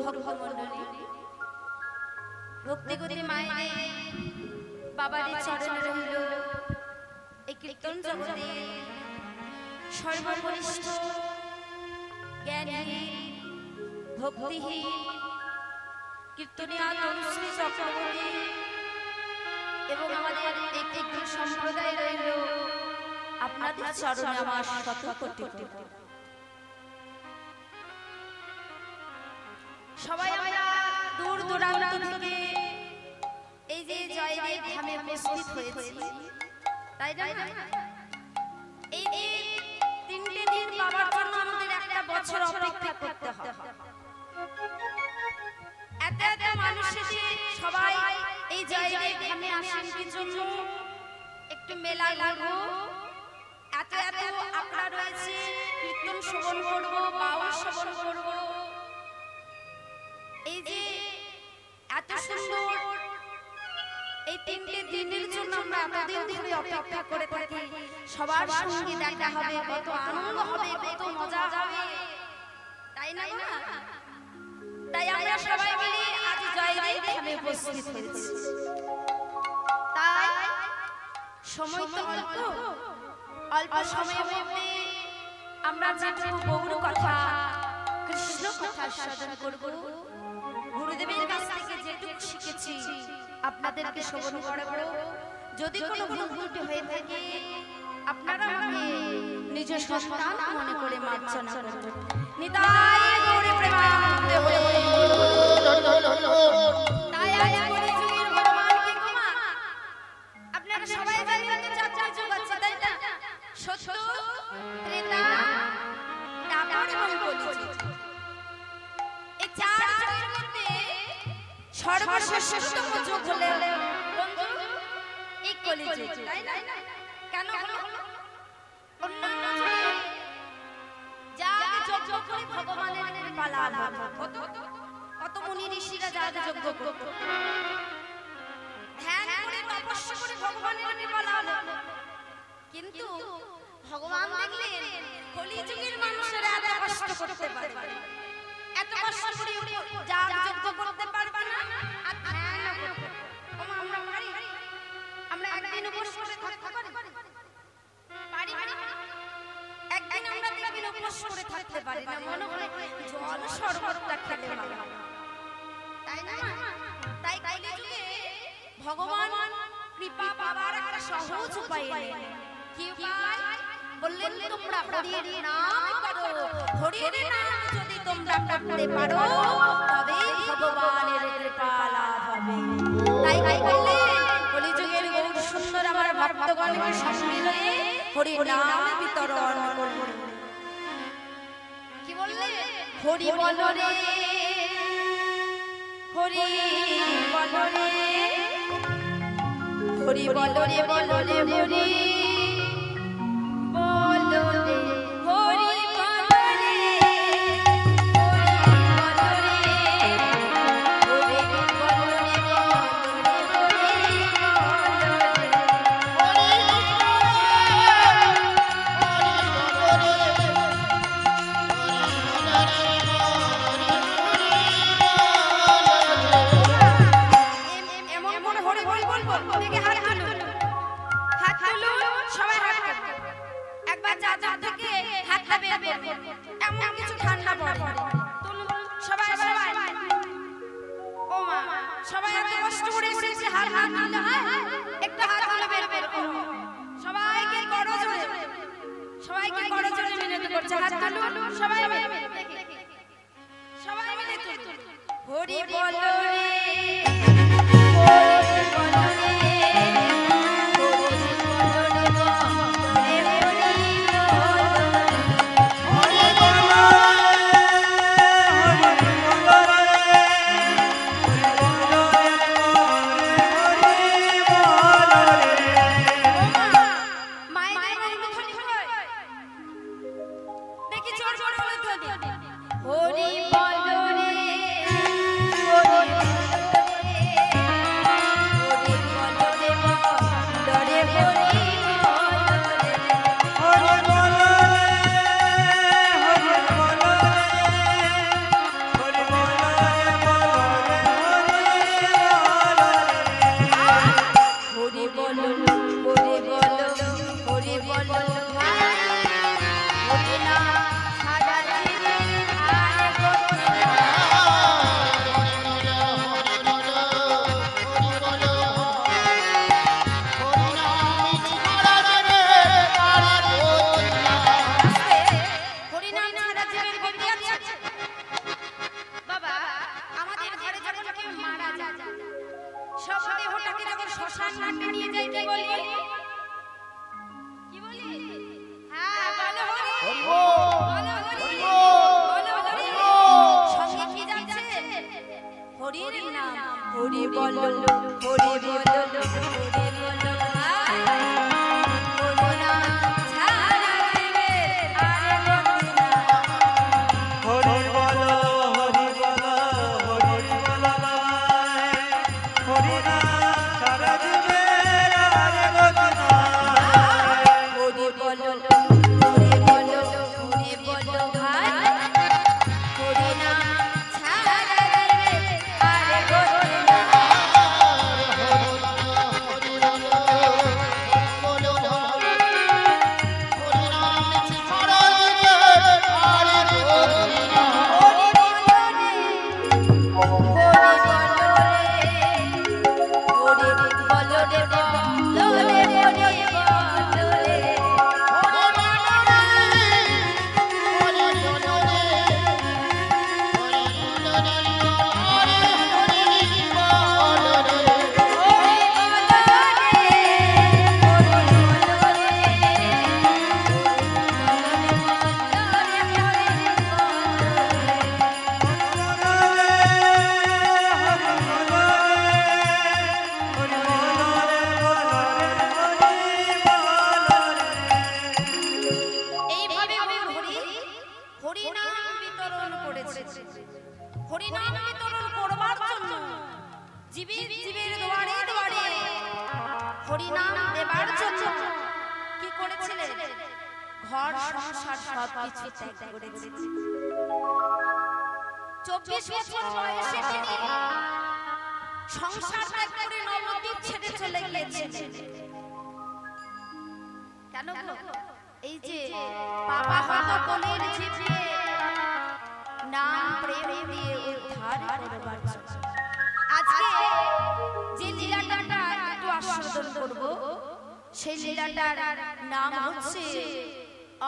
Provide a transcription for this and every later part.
ভক্তমণ্ডলী ভক্তিগতি মায়ের বাবার চরণে রইল এই কীর্তন জগতে সর্বকনিষ্ঠ জ্ঞানী ভক্তিহীন কীর্তনিয়া তনুশ্রী চক্রবর্তী এবং আমাদের একটি সম্প্রদায় রইল আপনাদের চরণে আমার শত কোটি সবাই আমরা দূর দূরান্ত থেকে এই যে জয়দেব ধামে উপস্থিত হয়েছি, তাই না? এই যে 3টে দিন বাবার জন্য আমাদের একটা বছর অপেক্ষা করতে হবে। এত এত মানুষ এসে সবাই এই জয়দেব ধামে আসেন কি জন্য? একটু মেলা লাগবো, এত এত আপনারা রয়েছে, কীর্তন শ্রবণ করবো, বাউল শ্রবণ করবো। এই যে এত সুন্দর এই 3টে দিনের জন্য আমরা এতদিন ধরে অপেক্ষা করে থাকি। সবার সঙ্গে দেখা হবে, কত আনন্দ হবে, কত মজা হবে, তাই না? তাই আমরা সবাই মিলে আজ জয়দেব ধামে উপস্থিত হয়েছি। তাই সময় তো অল্প সময়ের মধ্যে আমরা যেটুকু গৌর কথা কৃষ্ণ কথা সাধন করব, গুরুদেবের কাছ থেকে যেটুকু শিখেছি আপনাদেরকে শ্রবণ করাবো। যদি কোনো ভুল ত্রুটি হয়ে থাকে আপনারা আমাকে নিজ সন্তান মনে করে মার্জনা করবেন। নিতাই গৌর প্রেমানন্দে হরে তাই আজ কলিযুগের ভগবানকে ক্ষমা। আপনারা সবাই জানেন যে 4 যুগ আছে, তাই না? সত্য, ত্রেতা, দ্বাপর এবং কলিযুগ। এই 4 যুগের মধ্যে সর্বশ্রেষ্ঠতম যুগ হলো এই কলিযুগ, তাই না? কেন হলো? অন্যান্য যুগে যাগ যজ্ঞ করে ভগবানের কৃপা লাভ হতো, কত মুনি ঋষিরা যাগ যজ্ঞ করত, ধ্যান করে তপস্যা করে ভগবানের কৃপা লাভ হতো। কিন্তু ভগবান দেখলেন কলিযুগের মানুষেরা এত কষ্ট করতে পারে, এত কষ্ট করে যাগ যজ্ঞ করতে পারবে না, আর ধ্যান করতে আমরা পারি? আমরা একদিন উপোস করে থাকতে পারি? একদিন আমরা দেখবেন উপোস করে থাকতে পারি না, মনে হয় জল শরবতটা খেলে ভালো, তাই না? তাই কলিযুগে ভগবান কৃপা পাবার একটা সহজ উপায় এলেন। কি উপায়? বললেন তোমরা হরির নাম করো, হরির নাম যদি তোমরা করতে পারো তবেই ভগবানের কৃপা লাভ হবে। তাই কি করলেন? কলিযুগের গৌর সুন্দর আমার ভক্তগণকে সঙ্গে নিয়ে হরির নাম বিতরণ করলেন। কি বললেন? হরি বলো রে, হরি বলো রে, হরি বলো রে, বলো রে, হরি বলো রে, হরি বলো রে, হরি বলো রে, হরি বলো হরি বলো রে। দেখি জোর জোর বলে তো হরি বলো রে, হরি শ্মশান ঘাটে নিয়ে যাই কি বলি কি বলি হ্যাঁ বলো হরি বলো হরি বলো হরি সঙ্গে কি যাচ্ছে হরির নাম হরি বলো হরি বলো হরি বলো ঘর সংসার সবকিছু ত্যাগ করেছে 24 বছর বয়সে তিনি সংসার ত্যাগ করে নবদ্বীপ ছেড়ে চলে গিয়েছেন কেন এই যে পাপা হত কোলের জীবে নাম প্রেম দিয়ে উদ্ধার করবার জন্য আজকে যে লীলাটা একটু আস্বাদন করব সেই লীলাটার নাম হচ্ছে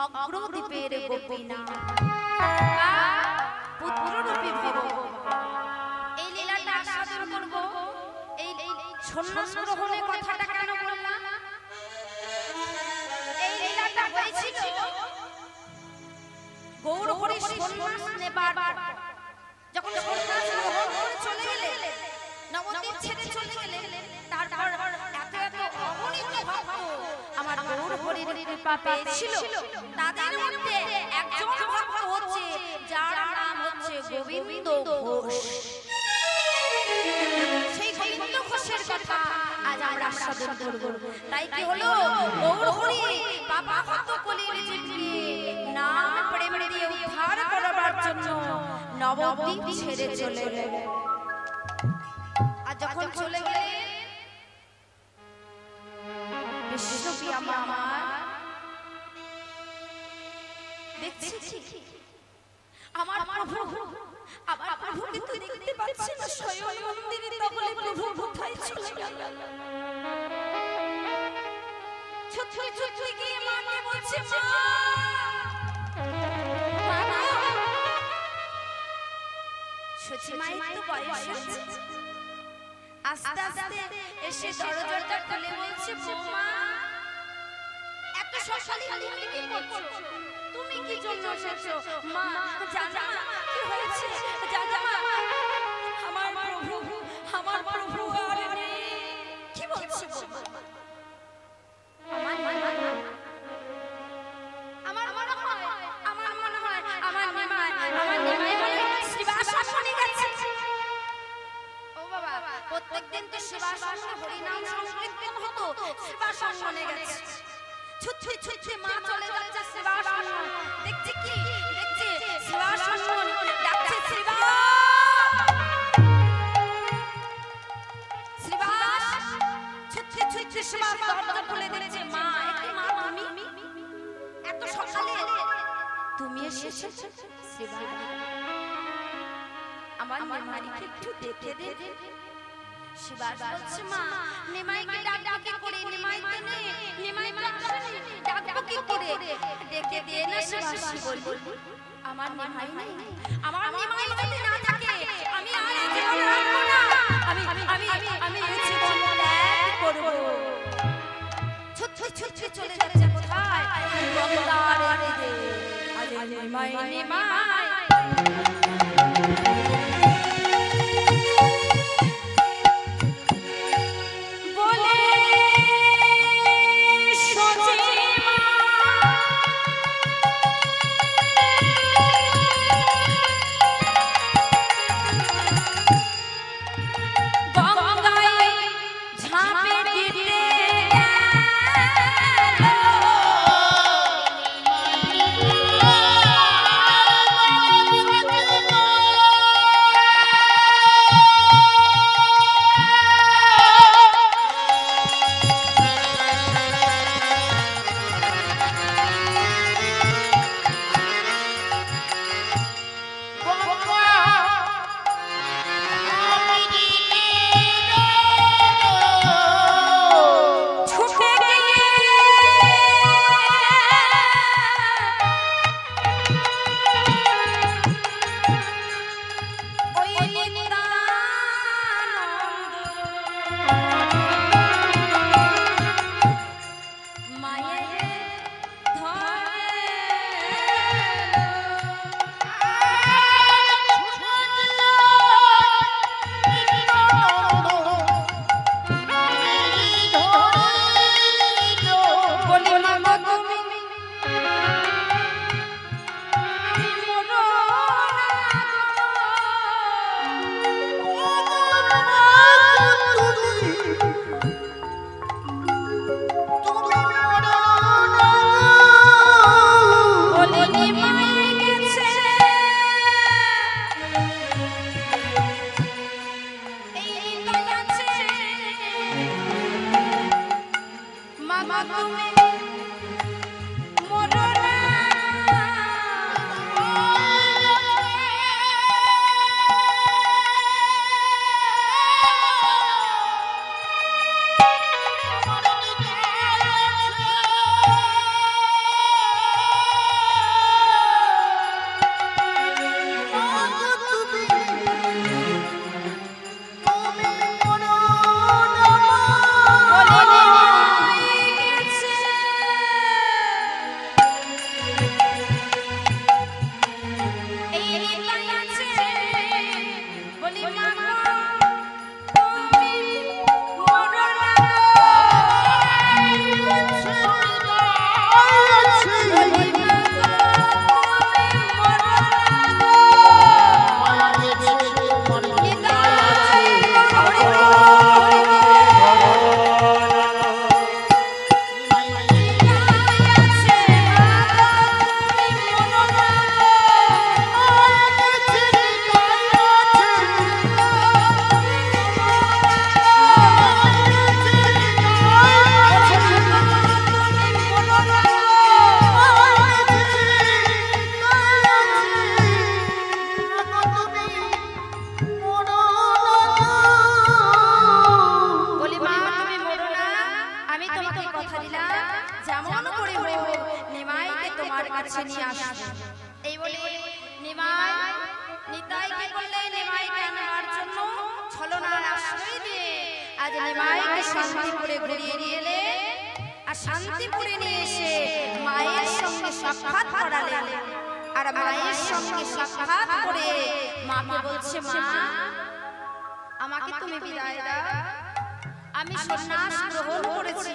অগ্রদ্বীপের গোপীনাথ বা পুত্ররূপী ভগবান এই লীলাটা আস্বাদন করব এই সন্ন্যাস গ্রহণের কথাটা কেন বললাম এই লীলাটা হয়েছিল গৌর হরি সন্ন্যাস নেবার যখন সন্ন্যাস গ্রহণ করে চলে গেলেন নবদ্বীপ ছেড়ে চলে গেলেন তারপর এত এত অগণিত ভক্ত আমার গৌর হরির কৃপা পেয়েছিল তাদের মধ্যে একজন ভক্ত হচ্ছে যার নাম হচ্ছে গোবিন্দ ঘোষ সেই গোবিন্দ ঘোষের কথা আজ আমরা আস্বাদন করব তাই কি হলো গৌর হরি পাপা ভক্ত কোলের জীবকে নাম প্রেম দিয়ে উদ্ধার করবার জন্য নবদ্বীপ ছেড়ে চলে গেলেন আর যখন চলে গেলেন বিশ্বপি আমার দেখছি আমার প্রভুকে তো দেখতে পাচ্ছি না স্বয়ং মন্দিরে তখন প্রভু কোথায় চলে গেল ছুটে ছুটে গিয়ে মাকে বলছে মা সচি মাই তো বয়স হচ্ছে আস্তে আস্তে এসে দরজাটা খুলে বলছে বৌমা এত সকালে তুমি কি করছো তুমি কি জন্য এসেছো মা জানা কি হয়েছে জানা আমার প্রভু আর নেই কি বলছো আমার মনে হয় আমার নিমাই শ্রীবাস শুনে গেছে প্রত্যেকদিন তো সেবার সঙ্গে হরিনাম সংকীর্তন হতো সেবার সঙ্গে গেছে ছুটে ছুটে মা চলে যাচ্ছে সেবার সঙ্গে দেখছে কি দেখছে সেবার সঙ্গে ডাকছে শ্রীবাস ছুটে ছুটে সেবার দরজা খুলে দিয়েছে মা একটি মা তুমি এত সকালে তুমি এসেছো শ্রীবাস আমার নিমাইকে একটু দেখে দে শিবাস বলছে মা নিমাইকে ডাককে করে নিমাই তো নেই নিমাই আসেনি ডাকবো কি করে ডেকে দিয়ে না শিবাস বল আমার নিমাই নেই আমার নিমাই যদি না থাকে আমি আর এই জীবন রাখবো না আমি এই জীবন ত্যাগ করব কাছে নিয়ে আসবে। এই বলে নিমাই নিতাই কি করলে নিমাইকে আনার জন্য ছলনার আশ্রয় দিয়ে আজ নিমাইকে শান্তিপুরে ঘুরিয়ে নিয়ে এলে আর শান্তিপুরে নিয়ে এসে মায়ের সঙ্গে সাক্ষাৎ করালেন। আর মায়ের সঙ্গে সাক্ষাৎ করে মাকে বলছে, মা আমাকে তুমি বিদায় দাও, আমি সন্ন্যাস গ্রহণ করেছি,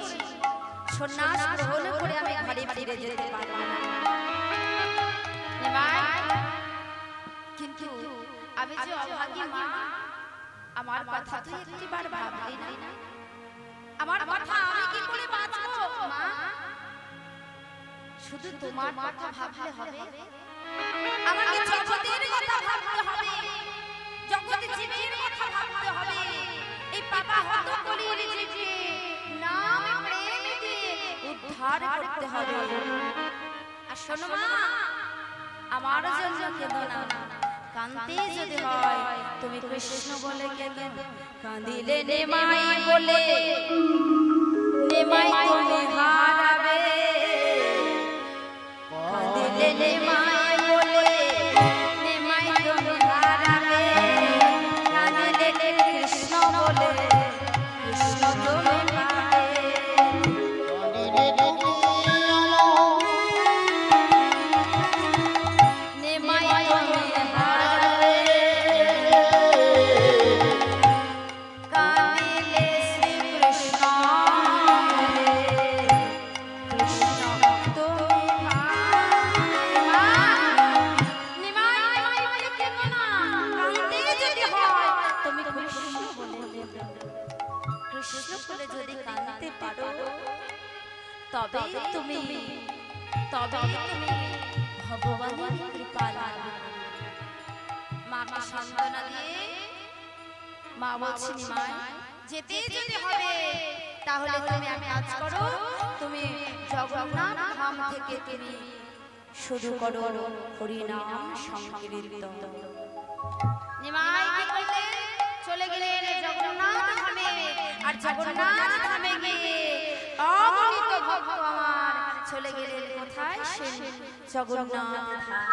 সন্ন্যাস গ্রহণ করে আমি ঘরে ফিরে যেতে পারবো না। কিন্তু আমি যে অভাগী মা, আমার কথা তুই একটিবার ভাবলি না, আমার কথা আমি কি করে বাঁচবো মা? শুধু তোমার কথা ভাবলে হবে? আমাকে জগতের কথা ভাবতে হবে, জগতে জীবের কথা ভাবতে হবে। এই পাপা হত কলির জীবকে নাম প্রেম দিয়ে উদ্ধার করতে হবে। আর শোনো মা, আমার জন্য কেঁদো না, কাঁদতে যদি হয় তুমি কৃষ্ণ বলে কেঁদো। কাঁদিলে নিমাই বলে নিমাই তুমি হারাবে, কাঁদিলে নিমাই বলে নিমাই তুমি হারাবে, কাঁদিলে কৃষ্ণ বলে কৃষ্ণ তুমি পাবে। নিমাই তুমি হারাবে, কাঁদিলে শ্রীকৃষ্ণ বলে কৃষ্ণ তুমি পাবে। নিমাই বলে কেঁদো না, কাঁদতে যদি হয় তুমি কৃষ্ণ বলে কেঁদো। কৃষ্ণ বলে যদি কাঁদতে পারো তবে তুমি ভগবানের কৃপা লাভ করবে। মাকে সান্ত্বনা দিয়ে মা বলছে, নিমাই যেতে যদি হবে তাহলে তুমি এক কাজ করো, তুমি জগন্নাথ ধাম থেকে তুমি শুরু করো হরিনাম সংকীর্তন। নিমাই কি করলে? চলে গেলেন জগন্নাথ ধামে। আর জগন্নাথ ধামে গিয়ে অগণিত ভক্ত আমার চলে গেলেন কোথায়? সে জগন্নাথ ধাম।